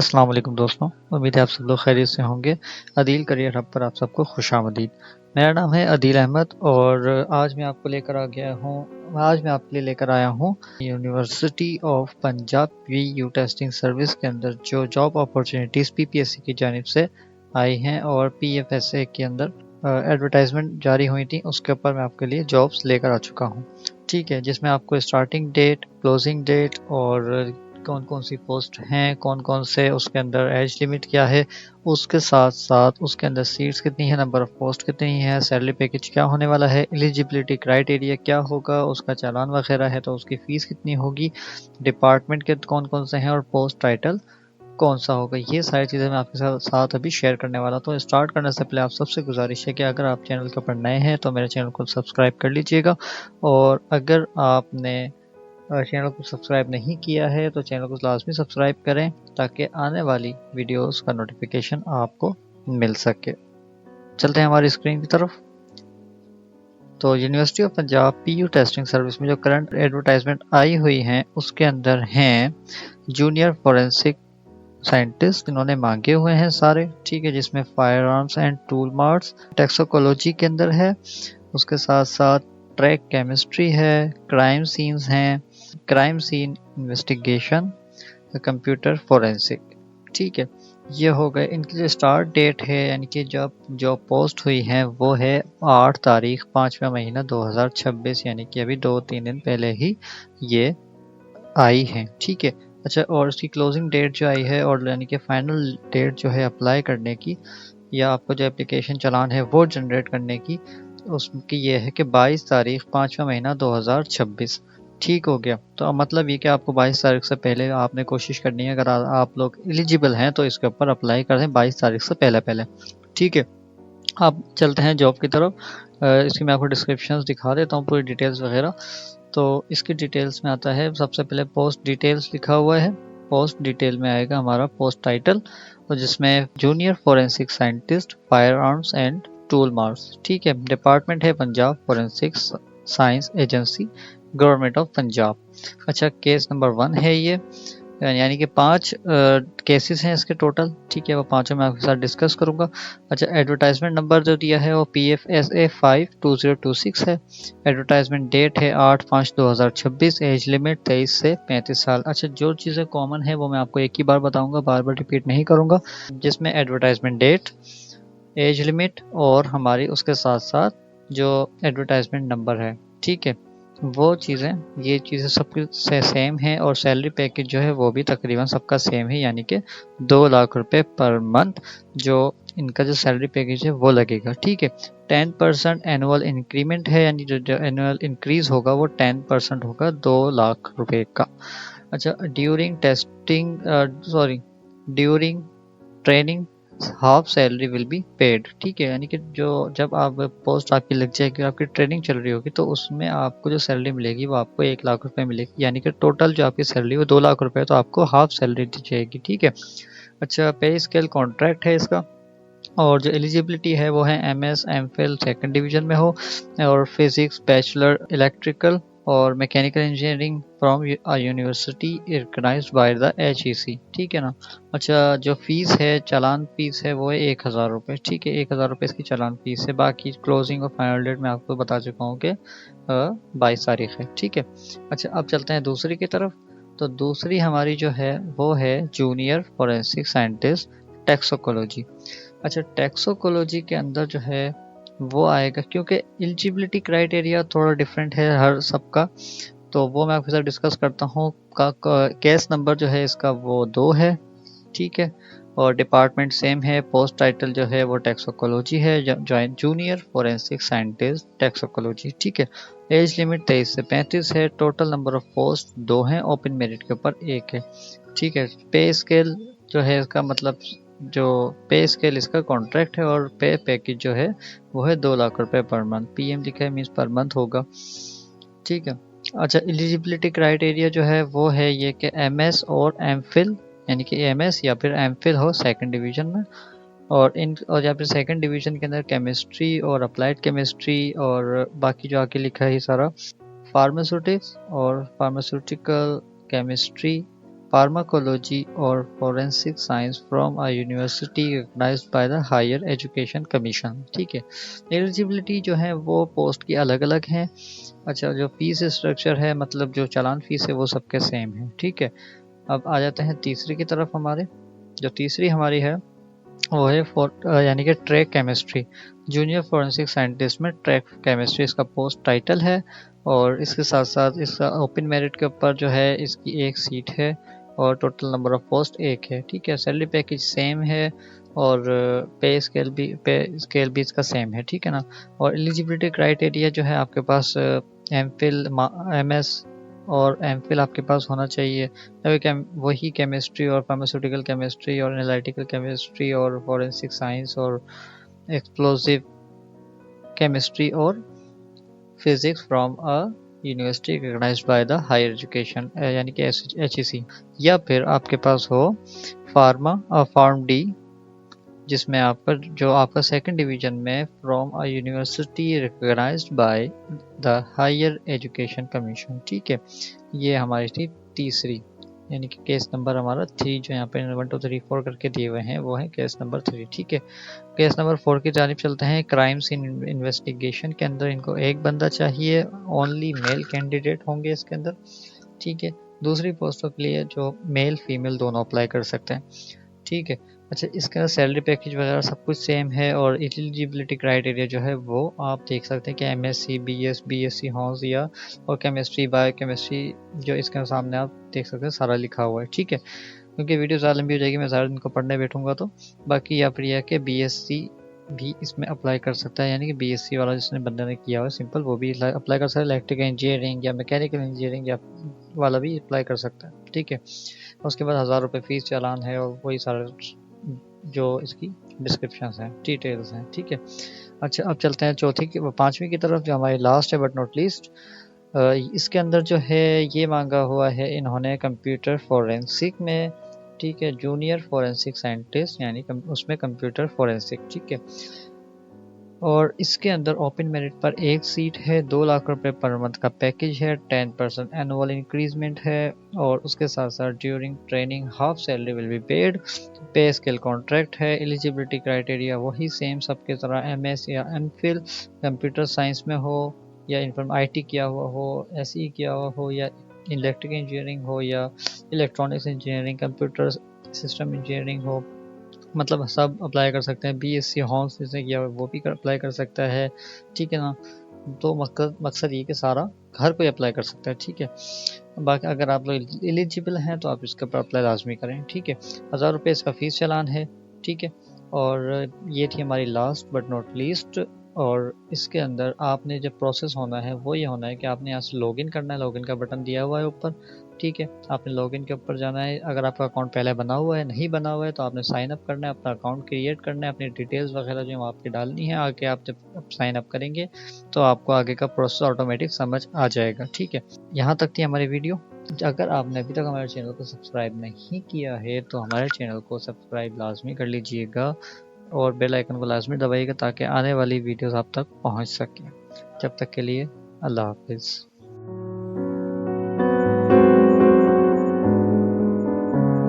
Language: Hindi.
अस्सलाम वालेकुम दोस्तों, उम्मीद है आप सब लोग खैरियत से होंगे। अदील करियर हब पर आप सबको खुशामदीद। मेरा नाम है अदील अहमद और आज मैं आपको लेकर आ गया हूँ आज मैं आपके लिए लेकर आया हूँ university of Punjab PU testing service के अंदर जो जॉब अपॉर्चुनिटीज़ PPSC की जानिब से आई हैं और PFSA के अंदर एडवर्टाइजमेंट जारी हुई थी, उसके ऊपर मैं आपके लिए जॉब्स लेकर आ चुका हूँ। ठीक है, जिसमें आपको स्टार्टिंग डेट, क्लोजिंग डेट और कौन कौन सी पोस्ट हैं, कौन कौन से उसके अंदर एज लिमिट क्या है, उसके साथ साथ उसके अंदर सीट्स कितनी है, नंबर ऑफ पोस्ट कितनी है, सैलरी पैकेज क्या होने वाला है, एलिजिबिलिटी क्राइटेरिया क्या होगा, उसका चालान वगैरह है तो उसकी फ़ीस कितनी होगी, डिपार्टमेंट के कौन कौन से हैं और पोस्ट टाइटल कौन सा होगा, ये सारी चीज़ें मैं आपके साथ अभी शेयर करने वाला। तो स्टार्ट करने से पहले आप सबसे गुजारिश है कि अगर आप चैनल के ऊपर नए हैं तो मेरे चैनल को सब्सक्राइब कर लीजिएगा, और अगर आपने चैनल को सब्सक्राइब नहीं किया है तो चैनल को लाजमी सब्सक्राइब करें ताकि आने वाली वीडियोस का नोटिफिकेशन आपको मिल सके। चलते हैं हमारी स्क्रीन की तरफ। तो university of Punjab PU testing service में जो करंट एडवर्टाइजमेंट आई हुई हैं उसके अंदर हैं जूनियर फोरेंसिक साइंटिस्ट, इन्होंने मांगे हुए हैं सारे। ठीक है, जिसमें fire arms and tool marks toxicology के अंदर है, उसके साथ साथ ट्रैक केमिस्ट्री है, क्राइम सीन्स हैं, crime scene investigation, computer forensic. ठीक है, ये हो गए। इनकी जो स्टार्ट डेट है यानी कि जब जो पोस्ट हुई है वो है 8 तारीख 5वां महीना 2026, यानी कि अभी 2-3 दिन पहले ही ये आई है। ठीक है, अच्छा, और इसकी क्लोजिंग डेट जो आई है और यानी कि फाइनल डेट जो है अप्लाई करने की या आपको जो एप्लीकेशन चालान है वो जनरेट करने की, उसकी ये है कि 22 तारीख 5वां महीना 2026। ठीक हो गया, तो अब मतलब ये कि आपको 22 तारीख से पहले आपने कोशिश करनी है, अगर आप लोग एलिजिबल हैं तो इसके ऊपर अप्लाई कर दें 22 तारीख से पहले पहले। ठीक है, अब चलते हैं जॉब की तरफ। इसकी मैं आपको डिस्क्रिप्शन दिखा देता हूँ, पूरी डिटेल्स वगैरह। तो इसकी डिटेल्स में आता है सबसे पहले पोस्ट डिटेल्स लिखा हुआ है। पोस्ट डिटेल में आएगा हमारा पोस्ट टाइटल, तो जिसमें junior forensic scientist fire arms and tool marks. ठीक है, डिपार्टमेंट है Punjab forensic science agency, government of Punjab. अच्छा, केस नंबर 1 है ये, यानी कि 5 केसेस हैं इसके टोटल। ठीक है, वो पाँचों मैं आपके साथ डिस्कस करूंगा। अच्छा, एडवर्टाइजमेंट नंबर जो दिया है वो PFSA 52026 है। एडवर्टाइजमेंट डेट है 8/5/2026, एज लिमिट 23 से 35 साल। अच्छा, जो चीज़ें कॉमन है वो मैं आपको एक ही बार बताऊंगा, बार बार रिपीट नहीं करूंगा। जिसमें एडवर्टाइजमेंट डेट, एज लिमिट और हमारी उसके साथ साथ जो एडवर्टाइजमेंट नंबर है, ठीक है, वो चीज़ें, ये चीज़ें सब से सेम है, और सैलरी पैकेज जो है वो भी तकरीबन सबका सेम है, यानी कि 2 लाख रुपए पर मंथ जो इनका जो सैलरी पैकेज है वो लगेगा। ठीक है, 10% एनुअल इंक्रीमेंट है, यानी जो एनुअल इंक्रीज होगा वो 10% होगा 2 लाख रुपए का। अच्छा, during training half salary will be paid. ठीक है, यानी कि जो जब आप पोस्ट आपकी लग जाएगी, आपकी ट्रेनिंग चल रही होगी, तो उसमें आपको जो सैलरी मिलेगी वो आपको 1 लाख रुपए मिलेगी, यानी कि टोटल जो आपकी सैलरी वो 2 लाख रुपए है, तो आपको हाफ सैलरी दी जाएगी। ठीक है, अच्छा, पे स्केल कॉन्ट्रैक्ट है इसका, और जो एलिजिबिलिटी है वो है MS MPhil सेकंड डिवीजन में हो, और फिजिक्स बैचलर इलेक्ट्रिकल और mechanical engineering from university recognised by the HEC। ठीक है ना। अच्छा, जो फीस है, चालान फीस है वो है 1000 रुपये। ठीक है, 1000 रुपये इसकी चालान फीस है। बाकी क्लोजिंग और फाइनल डेट मैं आपको बता चुका हूँ कि 22 तारीख है। ठीक है, अच्छा, अब चलते हैं दूसरी की तरफ। तो दूसरी हमारी जो है वो है जूनियर फोरेंसिक साइंटिस्ट टैक्सोकोलॉजी। अच्छा, टैक्सोकोलॉजी के अंदर जो है वो आएगा, क्योंकि एलिजिबिलिटी क्राइटेरिया थोड़ा डिफरेंट है हर सबका, तो वो मैं आपके साथ डिस्कस करता हूँ। केस नंबर जो है इसका वो 2 है। ठीक है, और डिपार्टमेंट सेम है। पोस्ट टाइटल जो है वो टैक्सोकोलॉजी है, ज्वाइन जूनियर फोरेंसिक साइंटिस्ट टैक्सोकोलॉजी। ठीक है, एज लिमिट 23 से 35 है। टोटल नंबर ऑफ पोस्ट 2 हैं, ओपन मेरिट के ऊपर 1 है। ठीक है, पे स्केल जो है इसका मतलब जो पे स्केल इसका कॉन्ट्रैक्ट है, और पे पैकेज जो है वो है 2 लाख रुपए पर मंथ। PM लिखा है, मीन्स पर मंथ होगा। ठीक है, अच्छा, एलिजिबिलिटी क्राइटेरिया जो है वो है ये कि MS और MPhil, यानी कि MS या फिर MPhil हो सेकंड डिवीजन में, और या फिर सेकंड डिवीजन के अंदर केमिस्ट्री और अप्लाइड केमिस्ट्री, और बाकी जो आगे लिखा है ये सारा फार्मास्यूटिक्स और फार्मास्यूटिकल केमिस्ट्री फार्माकोलॉजी और forensic science from a university recognised by the higher education commission. ठीक है, एलिजिबिलिटी जो है वो पोस्ट की अलग अलग हैं। अच्छा, जो फीस स्ट्रक्चर है, मतलब जो चालान फीस है वो सबके सेम है। ठीक है, अब आ जाते हैं तीसरी की तरफ। हमारे जो तीसरी हमारी है वो है यानी कि track chemistry, junior forensic scientist में ट्रैक केमिस्ट्री इसका पोस्ट टाइटल है। और इसके साथ साथ इसका ओपन मेरिट के ऊपर जो है इसकी एक सीट है और टोटल नंबर ऑफ पोस्ट एक है। ठीक है, सैलरी पैकेज सेम है और पे स्केल भी इसका सेम है। ठीक है ना। और एलिजिबिलिटी क्राइटेरिया जो है आपके पास एमफिल एमएस और एमफिल आपके पास होना चाहिए। वही केमिस्ट्री और फार्मास्यूटिकल केमिस्ट्री और एनालिटिकल केमिस्ट्री और फॉरेंसिक साइंस और एक्सप्लोजिव केमिस्ट्री और physics from a university recognised by the higher education यानी कि HEC, या फिर आपके पास हो फॉर्म डी, जिसमें आपका जो आपका सेकंड डिवीजन में from a university recognised by the higher education commission. ठीक है, ये हमारी थी तीसरी, यानी कि केस नंबर हमारा 3 जो यहाँ पे 1 2 3 4 करके दिए हुए हैं वो है केस नंबर 3। ठीक है, केस नंबर 4 की जानिब चलते हैं। क्राइम्स इन इन्वेस्टिगेशन के अंदर इनको एक बंदा चाहिए, ओनली मेल कैंडिडेट होंगे इसके अंदर। ठीक है, दूसरी पोस्टों के लिए जो मेल फीमेल दोनों अप्लाई कर सकते हैं। ठीक है, अच्छा, इसका सैलरी पैकेज वगैरह सब कुछ सेम है और एलिजिबिलिटी क्राइटेरिया जो है वो आप देख सकते हैं कि MSc BSc हॉर्स या और केमिस्ट्री बायो केमिस्ट्री जो इसके सामने आप देख सकते हैं सारा लिखा हुआ है। ठीक है, क्योंकि वीडियो ज़्यादा लंबी हो जाएगी, मैं सारा दिन को पढ़ने बैठूंगा तो बाकी या फिर यह कि BSc भी इसमें अप्लाई कर सकता है, यानी कि BSc वाला जिसने बंदे ने किया हुआ सिंपल वो भी अप्लाई कर सकता है। इलेक्ट्रिकल इंजीनियरिंग या मैकेनिकल इंजीनियरिंग या वाला भी अप्लाई कर सकता है। ठीक है, उसके बाद 1000 रुपये फीस चालान है और वही सारा जो इसकी डिस्क्रिप्शन हैं डिटेल्स हैं। ठीक है, अच्छा, अब चलते हैं पांचवी की तरफ जो हमारी लास्ट है बट नॉट लीस्ट। इसके अंदर जो है ये मांगा हुआ है इन्होंने कंप्यूटर फोरेंसिक में। ठीक है, जूनियर फोरेंसिक साइंटिस्ट यानी उसमें कंप्यूटर फोरेंसिक। ठीक है, और इसके अंदर ओपन मेरिट पर एक सीट है, 2 लाख रुपए पर मंथ का पैकेज है, 10% एनुअल इंक्रीजमेंट है और उसके साथ साथ during training half salary will be paid. पे स्केल कॉन्ट्रैक्ट है। एलिजिबिलिटी क्राइटेरिया वही सेम सबके तरह, MS या MPhil कंप्यूटर साइंस में हो या IT किया हुआ हो, SE किया हुआ हो या इलेक्ट्रिकल इंजीनियरिंग हो या electronics engineering, computer system engineering हो, मतलब सब अप्लाई कर सकते हैं। BSc हॉर्स जिसने किया हुआ वो भी अप्लाई कर सकता है। ठीक है ना, तो मकसद ये कि सारा हर कोई अप्लाई कर सकता है। ठीक है, बाकी अगर आप लोग एलिजिबल हैं तो आप इसके ऊपर अप्लाई लाजमी करें। ठीक है, 1000 रुपये इसका फ़ीस चालान है। ठीक है, और ये थी हमारी लास्ट बट नॉट लीस्ट। और इसके अंदर आपने जब प्रोसेस होना है वो ये होना है कि आपने यहाँ से लॉगिन करना है, लॉगिन का बटन दिया हुआ है ऊपर। ठीक है, आपने लॉगिन के ऊपर जाना है। अगर आपका अकाउंट पहले बना हुआ है, नहीं बना हुआ है तो आपने साइन अप करना है, अपना अकाउंट क्रिएट करना है, अपनी डिटेल्स वगैरह जो आपकी डालनी है। आगे आप जब साइन अप करेंगे तो आपको आगे का प्रोसेस ऑटोमेटिक समझ आ जाएगा। ठीक है, यहाँ तक थी हमारी वीडियो। अगर आपने अभी तक हमारे चैनल को सब्सक्राइब नहीं किया है तो हमारे चैनल को सब्सक्राइब लाजमी कर लीजिएगा और बेल आइकन को लाजमी दबाइएगा ताकि आने वाली वीडियोस आप तक पहुंच सकें। जब तक के लिए अल्लाह हाफिज़।